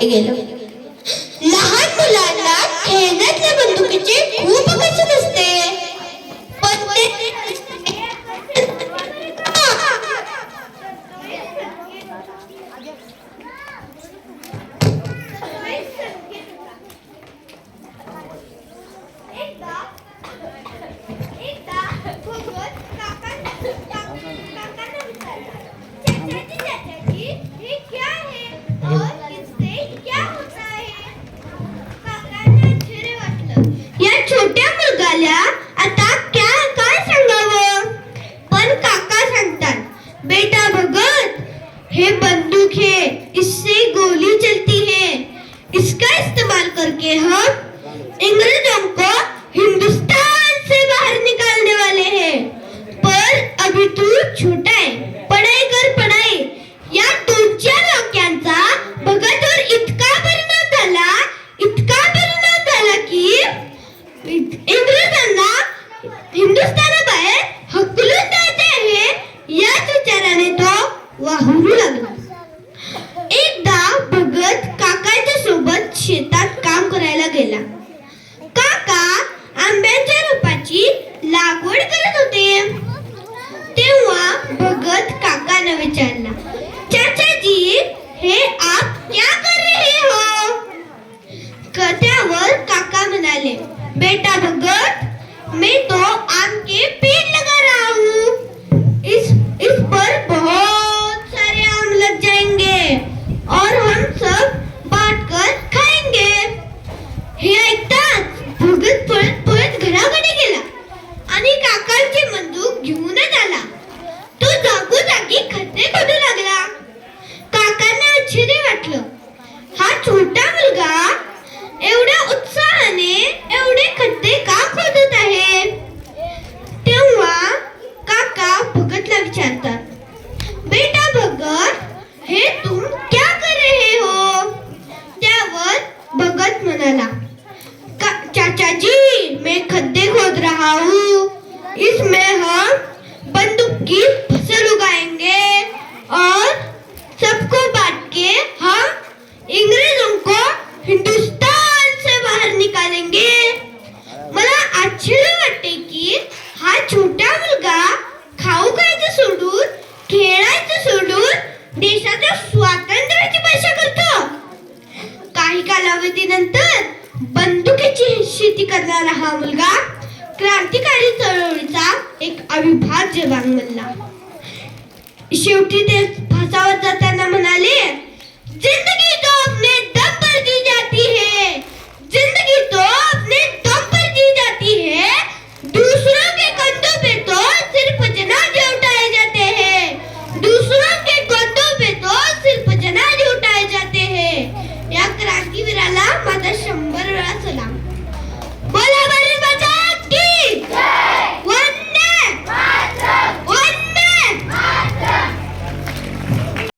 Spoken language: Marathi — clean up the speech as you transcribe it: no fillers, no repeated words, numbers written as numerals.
गेलो. लहान मुलांना खेळण्यातल्या बंदुकीचे खूप आकर्षण असते, पण ते या छोट्या मुलगाला आता काय सांगावं. पण काका सांगतात, बेटा भगत, हे बंदूक है, इससे गोली चलती है, इसका इस्तेमाल करके हम अंग्रेजों को हिंदुस्तान से बाहर निकालने वाले हैं. पर अभी तू छोटा है, पढ़ाई कर पढ़ाई. या दोन चार वाक्यांचा भगतवर इतका परिणाम झाला की इंग्रजांना हिंदुस्थानाबाहेर हकलून द्यायचे आहे याच विचाराने तो वाहुरू लागला. एकदा भगत काकाच्या सोबत शेतात काम करायला गेला. काका आंब्याच्या रोपाची लागवड करत होते. तेव्हा भगत काकाने विचारला, चाचाजी, हे आप क्या कर रहे हो? त्यावर काका म्हणाले, बेटा भगत, मैं तो आम के पेड़ लगा रहा हूँ. इस पर बहुत सारे आम लग जाएंगे और हम सब बांटकर खाएंगे. हे ऐकताच भगत पळत घराकडे गेला आणि काकांची बंदूक घेऊनच आला. तो जागोजागी खड्डे खोदू लागला. काकांना आश्चर्य वाटलं, हा छोटा मुलगा एवढ्या उत्साहाने एवढे खड्डे का खोदत आहे. तेव्हा काका भगतला विचारतात, बेटा भगत, हे तुम क्या कर रहे हो? त्यावर भगत म्हणाला, चाचाजी, मैं खड्डे खोद रहा हूँ. इसमें हम बंदूक की फसल उगाएंगे और सबको बांट के हम अंग्रेजों को हिंदुस्तान से बाहर निकालेंगे. मला आश्चर्य वाटते की हा छोटा मुलगा खाऊ खायचं सोडून, खेळायचं सोडून देशाच्या स्वातंत्र्याची भाषा करतो. काही कालावधीनंतर बंदुकीची शेती करणारा हा मुलगा क्रांतिकारी चळवळीचा एक अविभाज्य भाग बनला. शेवटी ते फासावर जाताना म्हणाले, जिंदगी तो अपने दम पर दी जाती है, जिंदगी